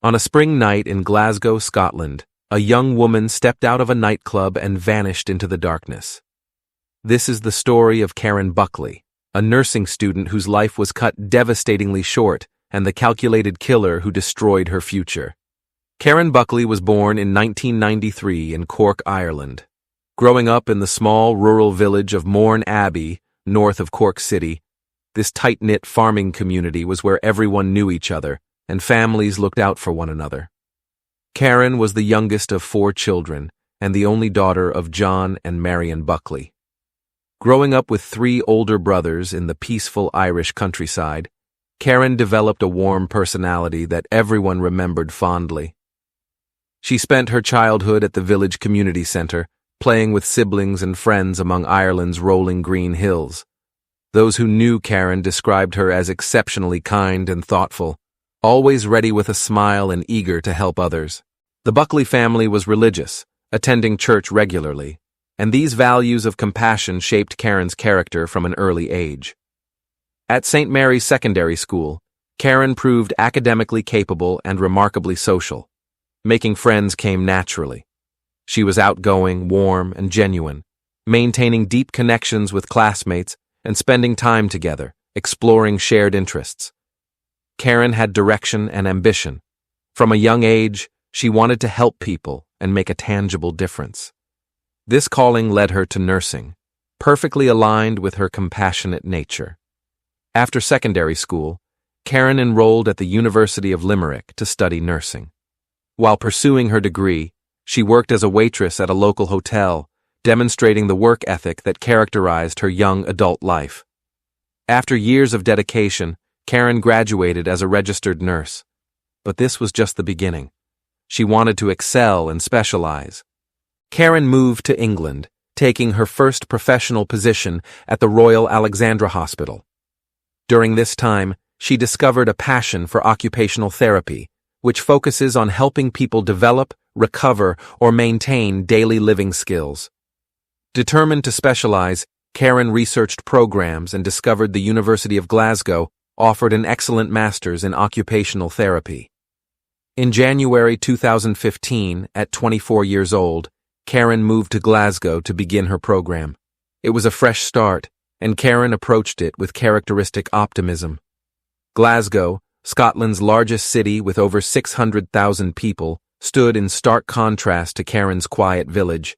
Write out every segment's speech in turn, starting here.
On a spring night in Glasgow, Scotland, a young woman stepped out of a nightclub and vanished into the darkness. This is the story of Karen Buckley, a nursing student whose life was cut devastatingly short, and the calculated killer who destroyed her future. Karen Buckley was born in 1993 in Cork, Ireland. Growing up in the small rural village of Mourne Abbey, north of Cork City, this tight-knit farming community was where everyone knew each other, and families looked out for one another. Karen was the youngest of 4 children, and the only daughter of John and Marion Buckley. Growing up with 3 older brothers in the peaceful Irish countryside, Karen developed a warm personality that everyone remembered fondly. She spent her childhood at the village community centre, playing with siblings and friends among Ireland's rolling green hills. Those who knew Karen described her as exceptionally kind and thoughtful, always ready with a smile and eager to help others. The Buckley family was religious, attending church regularly, and these values of compassion shaped Karen's character from an early age. At St. Mary's Secondary School, Karen proved academically capable and remarkably social. Making friends came naturally. She was outgoing, warm, and genuine, maintaining deep connections with classmates and spending time together, exploring shared interests. Karen had direction and ambition. From a young age, she wanted to help people and make a tangible difference. This calling led her to nursing, perfectly aligned with her compassionate nature. After secondary school, Karen enrolled at the University of Limerick to study nursing. While pursuing her degree, she worked as a waitress at a local hotel, demonstrating the work ethic that characterized her young adult life. After years of dedication, Karen graduated as a registered nurse. But this was just the beginning. She wanted to excel and specialize. Karen moved to England, taking her first professional position at the Royal Alexandra Hospital. During this time, she discovered a passion for occupational therapy, which focuses on helping people develop, recover, or maintain daily living skills. Determined to specialize, Karen researched programs and discovered the University of Glasgow offered an excellent master's in occupational therapy. In January 2015, at 24 years old, Karen moved to Glasgow to begin her program. It was a fresh start, and Karen approached it with characteristic optimism. Glasgow, Scotland's largest city with over 600,000 people, stood in stark contrast to Karen's quiet village.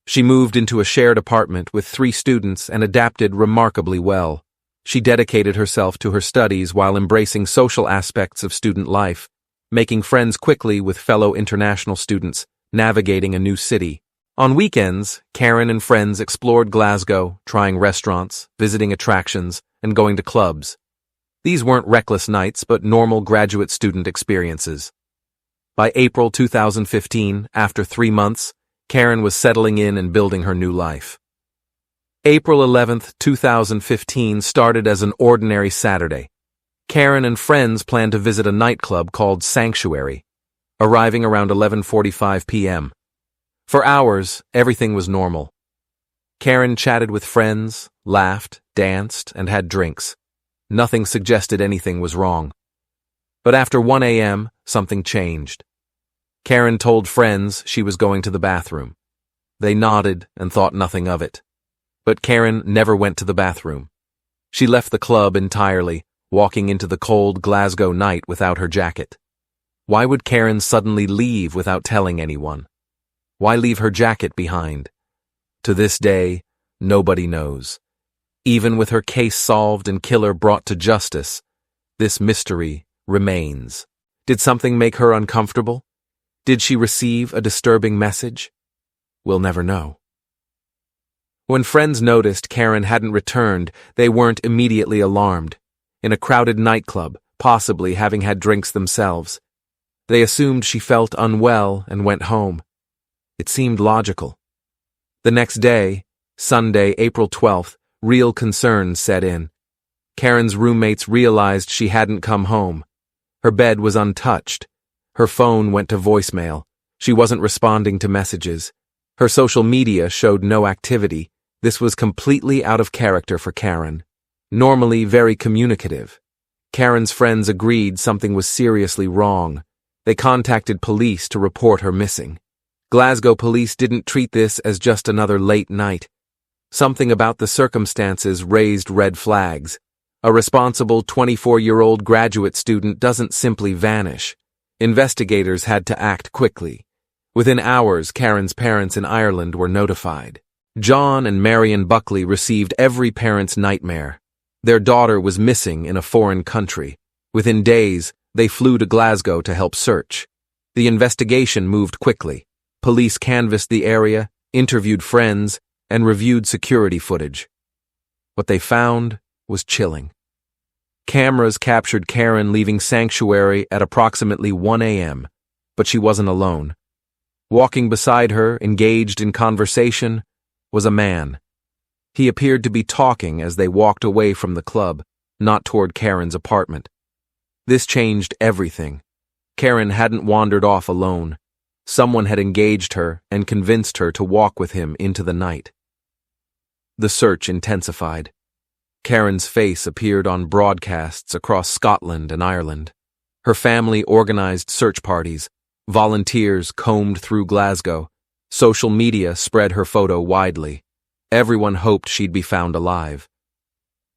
She moved into a shared apartment with 3 students and adapted remarkably well. She dedicated herself to her studies while embracing social aspects of student life, making friends quickly with fellow international students, navigating a new city. On weekends, Karen and friends explored Glasgow, trying restaurants, visiting attractions, and going to clubs. These weren't reckless nights, but normal graduate student experiences. By April 2015, after 3 months, Karen was settling in and building her new life. April 11, 2015 started as an ordinary Saturday. Karen and friends planned to visit a nightclub called Sanctuary, arriving around 11:45 p.m. For hours, everything was normal. Karen chatted with friends, laughed, danced, and had drinks. Nothing suggested anything was wrong. But after 1 a.m., something changed. Karen told friends she was going to the bathroom. They nodded and thought nothing of it. But Karen never went to the bathroom. She left the club entirely, walking into the cold Glasgow night without her jacket. Why would Karen suddenly leave without telling anyone? Why leave her jacket behind? To this day, nobody knows. Even with her case solved and killer brought to justice, this mystery remains. Did something make her uncomfortable? Did she receive a disturbing message? We'll never know. When friends noticed Karen hadn't returned, they weren't immediately alarmed. In a crowded nightclub, possibly having had drinks themselves. They assumed she felt unwell and went home. It seemed logical. The next day, Sunday, April 12th, real concerns set in. Karen's roommates realized she hadn't come home. Her bed was untouched. Her phone went to voicemail. She wasn't responding to messages. Her social media showed no activity. This was completely out of character for Karen. Normally very communicative, Karen's friends agreed something was seriously wrong. They contacted police to report her missing. Glasgow police didn't treat this as just another late night. Something about the circumstances raised red flags. A responsible 24-year-old graduate student doesn't simply vanish. Investigators had to act quickly. Within hours, Karen's parents in Ireland were notified. John and Marion Buckley received every parent's nightmare. Their daughter was missing in a foreign country. Within days, they flew to Glasgow to help search. The investigation moved quickly. Police canvassed the area, interviewed friends, and reviewed security footage. What they found was chilling. Cameras captured Karen leaving sanctuary at approximately 1 a.m., but she wasn't alone. Walking beside her, engaged in conversation, was a man. He appeared to be talking as they walked away from the club, not toward Karen's apartment. This changed everything. Karen hadn't wandered off alone. Someone had engaged her and convinced her to walk with him into the night. The search intensified. Karen's face appeared on broadcasts across Scotland and Ireland. Her family organized search parties. Volunteers combed through Glasgow. Social media spread her photo widely. Everyone hoped she'd be found alive.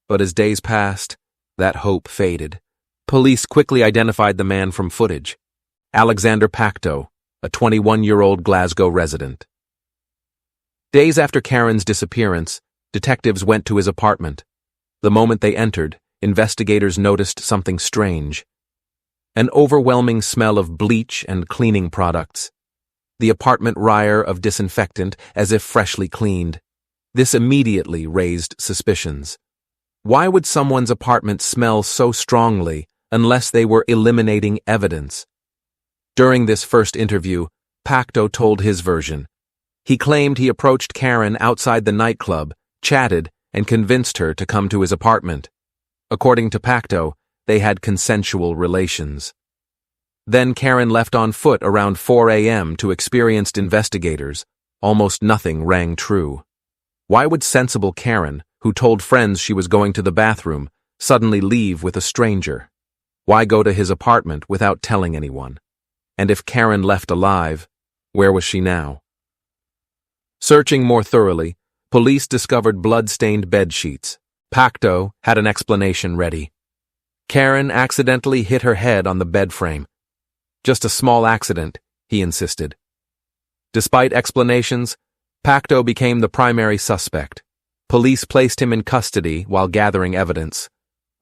But as days passed, that hope faded. Police quickly identified the man from footage. Alexander Pacteau, a 21-year-old Glasgow resident. Days after Karen's disappearance, detectives went to his apartment. The moment they entered, investigators noticed something strange. An overwhelming smell of bleach and cleaning products. The apartment reeked of disinfectant as if freshly cleaned. This immediately raised suspicions. Why would someone's apartment smell so strongly unless they were eliminating evidence? During this first interview, Pacteau told his version. He claimed he approached Karen outside the nightclub, chatted, and convinced her to come to his apartment. According to Pacteau, they had consensual relations. Then Karen left on foot around 4 a.m. To experienced investigators. Almost nothing rang true. Why would sensible Karen, who told friends she was going to the bathroom, suddenly leave with a stranger? Why go to his apartment without telling anyone? And if Karen left alive, where was she now? Searching more thoroughly, police discovered blood-stained bedsheets. Pacteau had an explanation ready. Karen accidentally hit her head on the bed frame. Just a small accident, he insisted. Despite explanations, Pacteau became the primary suspect. Police placed him in custody while gathering evidence.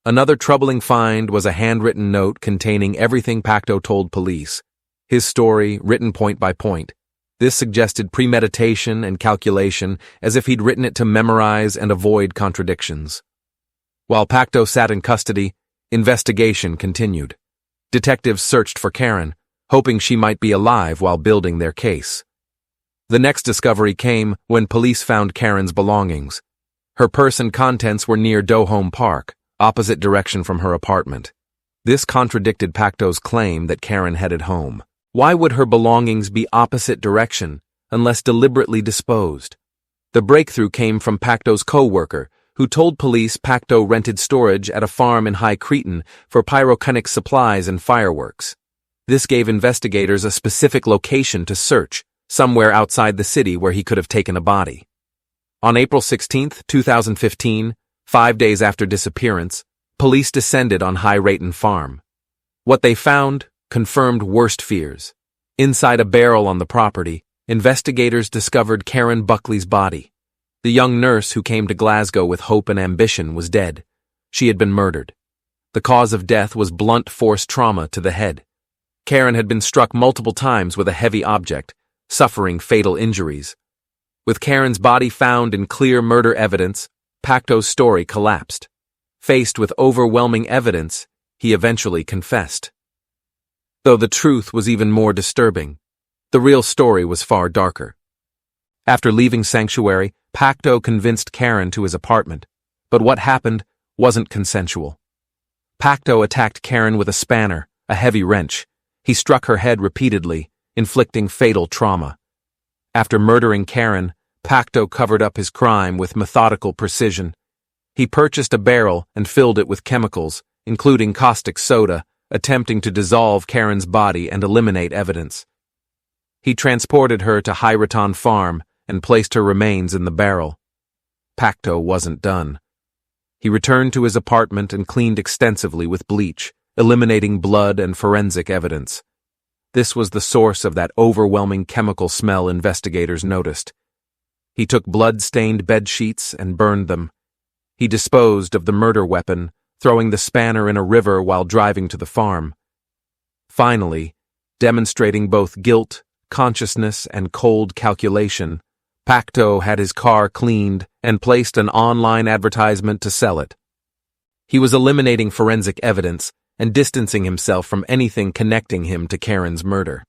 Another troubling find was a handwritten note containing everything Pacteau told police. His story, written point by point. This suggested premeditation and calculation, as if he'd written it to memorize and avoid contradictions. While Pacteau sat in custody, investigation continued. Detectives searched for Karen, hoping she might be alive while building their case. The next discovery came when police found Karen's belongings. Her purse and contents were near Dohome Park, opposite direction from her apartment. This contradicted Pacteau's claim that Karen headed home. Why would her belongings be opposite direction unless deliberately disposed? The breakthrough came from Pacteau's co-worker, who told police Pacteau rented storage at a farm in High Cretan for pyrotechnic supplies and fireworks. This gave investigators a specific location to search, somewhere outside the city where he could have taken a body. On April 16, 2015, 5 days after disappearance, police descended on High Cretan farm. What they found confirmed worst fears. Inside a barrel on the property, investigators discovered Karen Buckley's body. The young nurse who came to Glasgow with hope and ambition was dead. She had been murdered. The cause of death was blunt force trauma to the head. Karen had been struck multiple times with a heavy object, suffering fatal injuries. With Karen's body found in clear murder evidence, Pacteau's story collapsed. Faced with overwhelming evidence, he eventually confessed. Though the truth was even more disturbing, the real story was far darker. After leaving sanctuary, Pacteau convinced Karen to his apartment, but what happened wasn't consensual. Pacteau attacked Karen with a spanner, a heavy wrench. He struck her head repeatedly, inflicting fatal trauma. After murdering Karen, Pacteau covered up his crime with methodical precision. He purchased a barrel and filled it with chemicals, including caustic soda, attempting to dissolve Karen's body and eliminate evidence. He transported her to Hyraton Farm and placed her remains in the barrel. Pacteau wasn't done. He returned to his apartment and cleaned extensively with bleach, eliminating blood and forensic evidence. This was the source of that overwhelming chemical smell investigators noticed. He took blood-stained bedsheets and burned them. He disposed of the murder weapon, throwing the spanner in a river while driving to the farm. Finally, demonstrating both guilt, consciousness, and cold calculation, Pacteau had his car cleaned and placed an online advertisement to sell it. He was eliminating forensic evidence and distancing himself from anything connecting him to Karen's murder.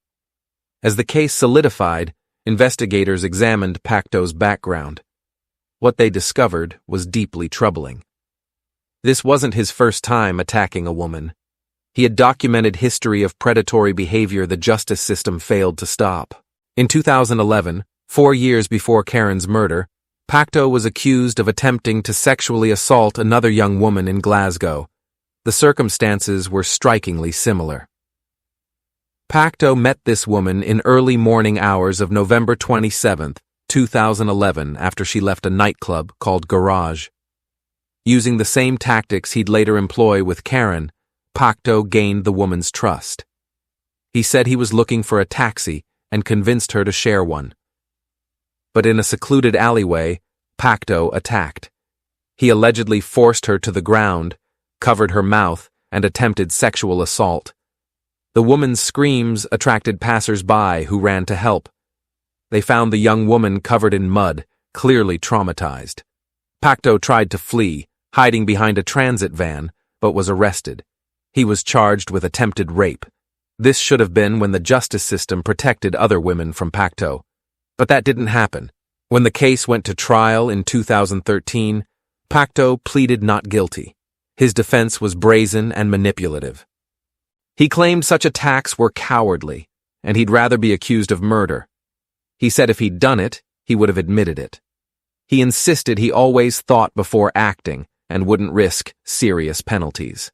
As the case solidified, investigators examined Pacteau's background. What they discovered was deeply troubling. This wasn't his first time attacking a woman. He had documented history of predatory behavior the justice system failed to stop. In 2011, 4 years before Karen's murder, Pacteau was accused of attempting to sexually assault another young woman in Glasgow. The circumstances were strikingly similar. Pacteau met this woman in early morning hours of November 27, 2011, after she left a nightclub called Garage. Using the same tactics he'd later employ with Karen, Pacteau gained the woman's trust. He said he was looking for a taxi and convinced her to share one. But in a secluded alleyway, Pacteau attacked. He allegedly forced her to the ground, covered her mouth, and attempted sexual assault. The woman's screams attracted passers-by who ran to help. They found the young woman covered in mud, clearly traumatized. Pacteau tried to flee, hiding behind a transit van, but was arrested. He was charged with attempted rape. This should have been when the justice system protected other women from Pacteau. But that didn't happen. When the case went to trial in 2013, Pacteau pleaded not guilty. His defense was brazen and manipulative. He claimed such attacks were cowardly, and he'd rather be accused of murder. He said if he'd done it, he would have admitted it. He insisted he always thought before acting and wouldn't risk serious penalties.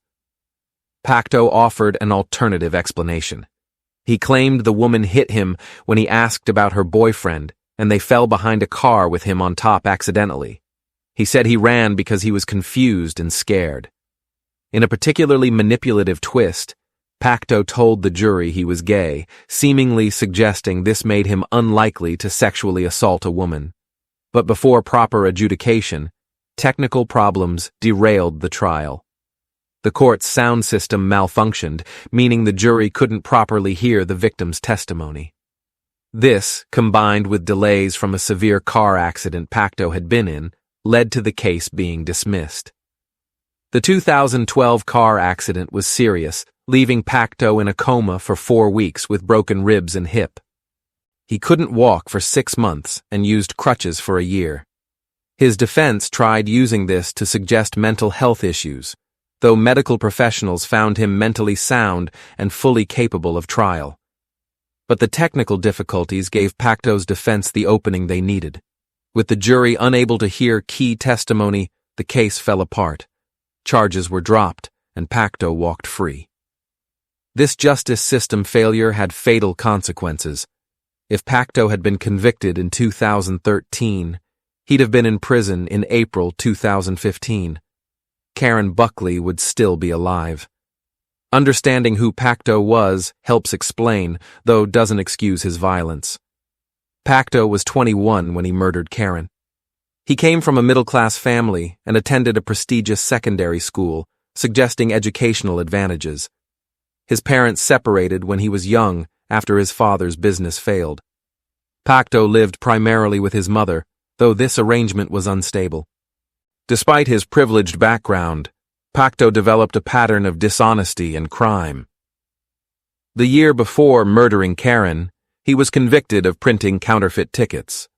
Pacteau offered an alternative explanation. He claimed the woman hit him when he asked about her boyfriend, and they fell behind a car with him on top accidentally. He said he ran because he was confused and scared. In a particularly manipulative twist, Pacteau told the jury he was gay, seemingly suggesting this made him unlikely to sexually assault a woman. But before proper adjudication, technical problems derailed the trial. The court's sound system malfunctioned, meaning the jury couldn't properly hear the victim's testimony. This, combined with delays from a severe car accident Pacteau had been in, led to the case being dismissed. The 2012 car accident was serious, leaving Pacteau in a coma for 4 weeks with broken ribs and hip. He couldn't walk for 6 months and used crutches for a year. His defense tried using this to suggest mental health issues, though medical professionals found him mentally sound and fully capable of trial. But the technical difficulties gave Pacteau's defense the opening they needed. With the jury unable to hear key testimony, the case fell apart. Charges were dropped, and Pacteau walked free. This justice system failure had fatal consequences. If Pacteau had been convicted in 2013, he'd have been in prison in April 2015. Karen Buckley would still be alive. Understanding who Pacteau was helps explain, though doesn't excuse his violence. Pacteau was 21 when he murdered Karen. He came from a middle-class family and attended a prestigious secondary school, suggesting educational advantages. His parents separated when he was young after his father's business failed. Pacteau lived primarily with his mother, though this arrangement was unstable. Despite his privileged background, Pacteau developed a pattern of dishonesty and crime. The year before murdering Karen, he was convicted of printing counterfeit tickets.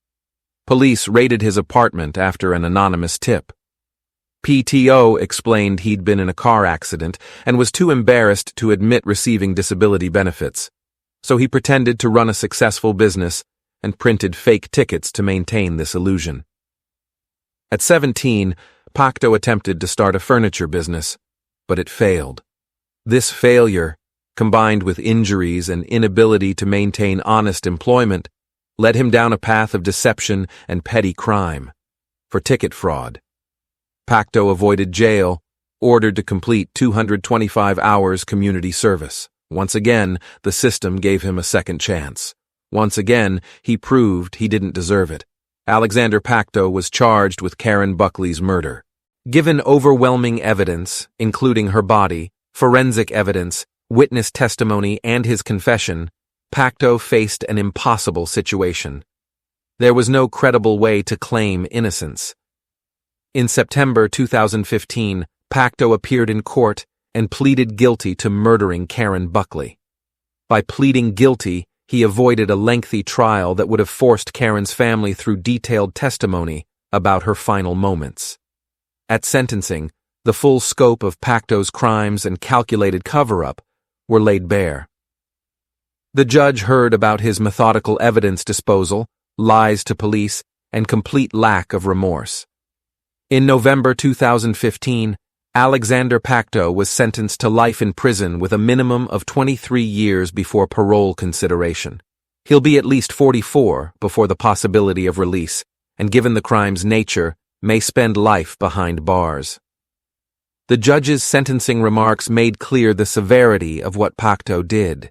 Police raided his apartment after an anonymous tip. Pacteau explained he'd been in a car accident and was too embarrassed to admit receiving disability benefits, so he pretended to run a successful business and printed fake tickets to maintain this illusion. At 17, Pacteau attempted to start a furniture business, but it failed. This failure, combined with injuries and inability to maintain honest employment, led him down a path of deception and petty crime. For ticket fraud, Pacteau avoided jail, ordered to complete 225 hours community service. Once again, the system gave him a second chance. Once again, he proved he didn't deserve it. Alexander Pacteau was charged with Karen Buckley's murder. Given overwhelming evidence, including her body, forensic evidence, witness testimony, and his confession, Pacteau faced an impossible situation. There was no credible way to claim innocence. In September 2015, Pacteau appeared in court and pleaded guilty to murdering Karen Buckley. By pleading guilty, he avoided a lengthy trial that would have forced Karen's family through detailed testimony about her final moments. At sentencing, the full scope of Pacteau's crimes and calculated cover-up were laid bare. The judge heard about his methodical evidence disposal, lies to police, and complete lack of remorse. In November 2015, Alexander Pacteau was sentenced to life in prison with a minimum of 23 years before parole consideration. He'll be at least 44 before the possibility of release, and given the crime's nature, may spend life behind bars. The judge's sentencing remarks made clear the severity of what Pacteau did.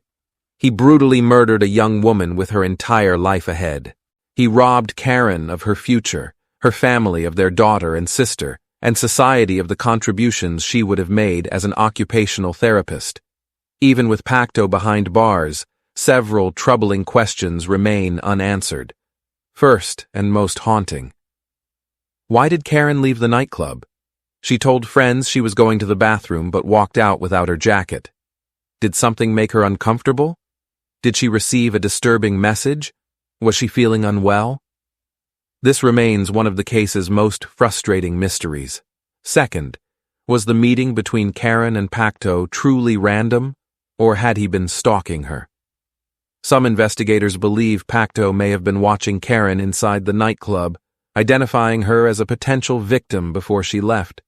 He brutally murdered a young woman with her entire life ahead. He robbed Karen of her future, her family of their daughter and sister, and society of the contributions she would have made as an occupational therapist. Even with Pacteau behind bars, several troubling questions remain unanswered. First, and most haunting: why did Karen leave the nightclub? She told friends she was going to the bathroom but walked out without her jacket. Did something make her uncomfortable? Did she receive a disturbing message? Was she feeling unwell? This remains one of the case's most frustrating mysteries. Second, was the meeting between Karen and Pacteau truly random, or had he been stalking her? Some investigators believe Pacteau may have been watching Karen inside the nightclub, identifying her as a potential victim before she left.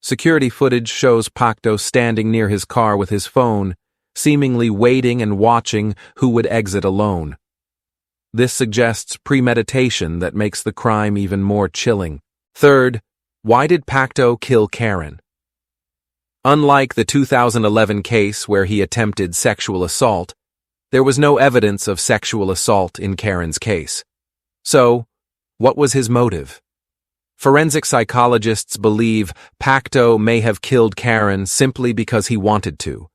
Security footage shows Pacteau standing near his car with his phone, seemingly waiting and watching who would exit alone. This suggests premeditation that makes the crime even more chilling. Third, why did Pacteau kill Karen? Unlike the 2011 case where he attempted sexual assault, there was no evidence of sexual assault in Karen's case. So, what was his motive? Forensic psychologists believe Pacteau may have killed Karen simply because he wanted to,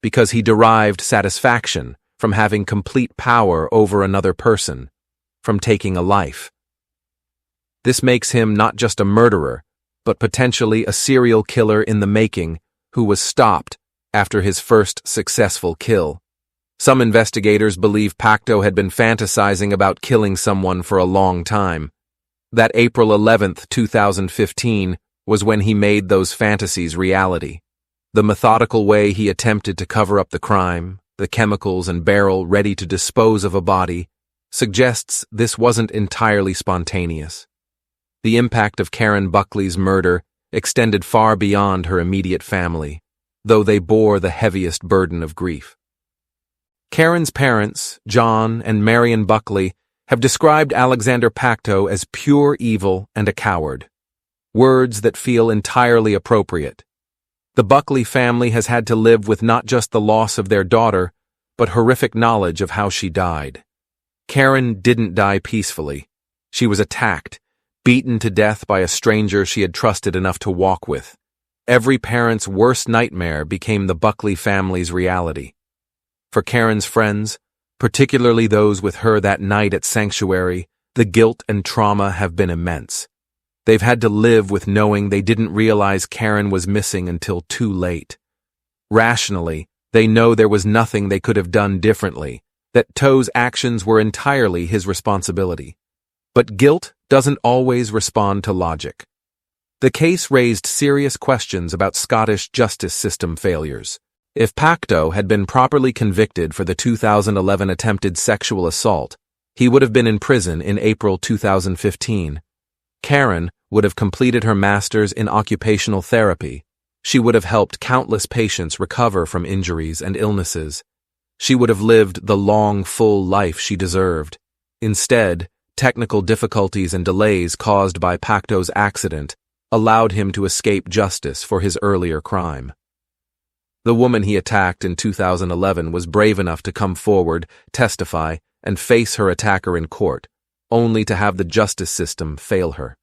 because he derived satisfaction from having complete power over another person, from taking a life. This makes him not just a murderer, but potentially a serial killer in the making who was stopped after his first successful kill. Some investigators believe Pacteau had been fantasizing about killing someone for a long time. That April 11, 2015, was when he made those fantasies reality. The methodical way he attempted to cover up the crime, the chemicals and barrel ready to dispose of a body, suggests this wasn't entirely spontaneous. The impact of Karen Buckley's murder extended far beyond her immediate family, though they bore the heaviest burden of grief. Karen's parents, John and Marion Buckley, have described Alexander Pacteau as pure evil and a coward, words that feel entirely appropriate. The Buckley family has had to live with not just the loss of their daughter, but horrific knowledge of how she died. Karen didn't die peacefully. She was attacked, beaten to death by a stranger she had trusted enough to walk with. Every parent's worst nightmare became the Buckley family's reality. For Karen's friends, particularly those with her that night at Sanctuary, the guilt and trauma have been immense. They've had to live with knowing they didn't realize Karen was missing until too late. Rationally, they know there was nothing they could have done differently, that Toe's actions were entirely his responsibility. But guilt doesn't always respond to logic. The case raised serious questions about Scottish justice system failures. If Pacteau had been properly convicted for the 2011 attempted sexual assault, he would have been in prison in April 2015. Karen would have completed her master's in occupational therapy. she would have helped countless patients recover from injuries and illnesses. She would have lived the long, full life she deserved. Instead, technical difficulties and delays caused by Pacteau's accident allowed him to escape justice for his earlier crime. The woman he attacked in 2011 was brave enough to come forward, testify, and face her attacker in court, only to have the justice system fail her.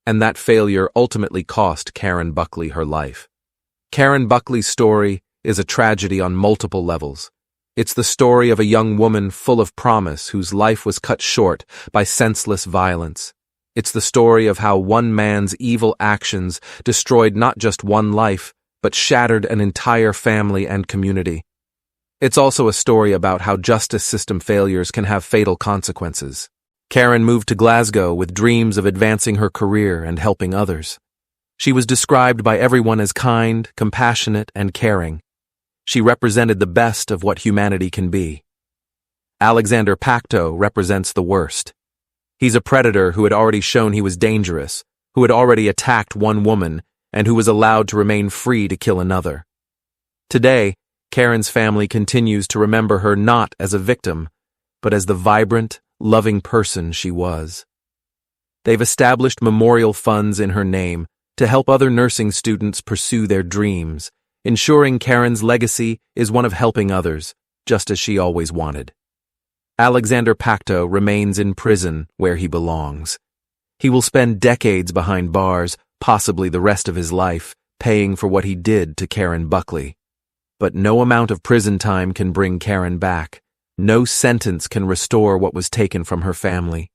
And that failure ultimately cost Karen Buckley her life. Karen Buckley's story is a tragedy on multiple levels. It's the story of a young woman full of promise whose life was cut short by senseless violence. It's the story of how one man's evil actions destroyed not just one life, but shattered an entire family and community. It's also a story about how justice system failures can have fatal consequences. Karen moved to Glasgow with dreams of advancing her career and helping others. She was described by everyone as kind, compassionate, and caring. She represented the best of what humanity can be. Alexander Pacteau represents the worst. He's a predator who had already shown he was dangerous, who had already attacked one woman, and who was allowed to remain free to kill another. Today, Karen's family continues to remember her not as a victim, but as the vibrant, loving person she was. They've established memorial funds in her name to help other nursing students pursue their dreams, ensuring Karen's legacy is one of helping others, just as she always wanted. Alexander Pacteau remains in prison where he belongs. He will spend decades behind bars, possibly the rest of his life, paying for what he did to Karen Buckley. But no amount of prison time can bring Karen back. No sentence can restore what was taken from her family.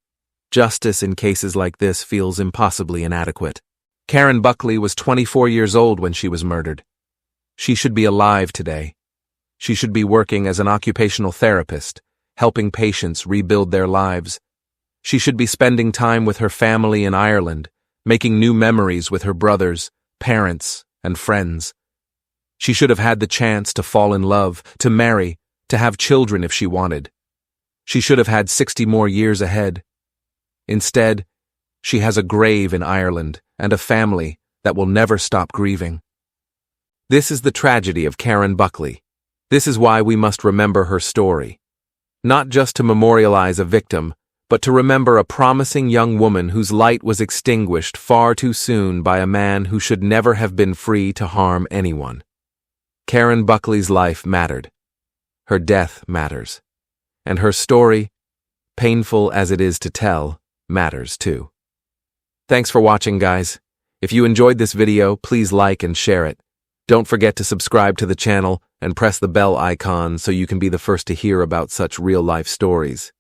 Justice in cases like this feels impossibly inadequate. Karen Buckley was 24 years old when she was murdered. She should be alive today. She should be working as an occupational therapist, helping patients rebuild their lives. She should be spending time with her family in Ireland, making new memories with her brothers, parents, and friends. She should have had the chance to fall in love, to marry, to have children if she wanted. She should have had 60 more years ahead. Instead, she has a grave in Ireland and a family that will never stop grieving. This is the tragedy of Karen Buckley. This is why we must remember her story. Not just to memorialize a victim, but to remember a promising young woman whose light was extinguished far too soon by a man who should never have been free to harm anyone. Karen Buckley's life mattered. Her death matters. And her story, painful as it is to tell, matters too. Thanks for watching, guys. If you enjoyed this video, please like and share it. Don't forget to subscribe to the channel and press the bell icon so you can be the first to hear about such real-life stories.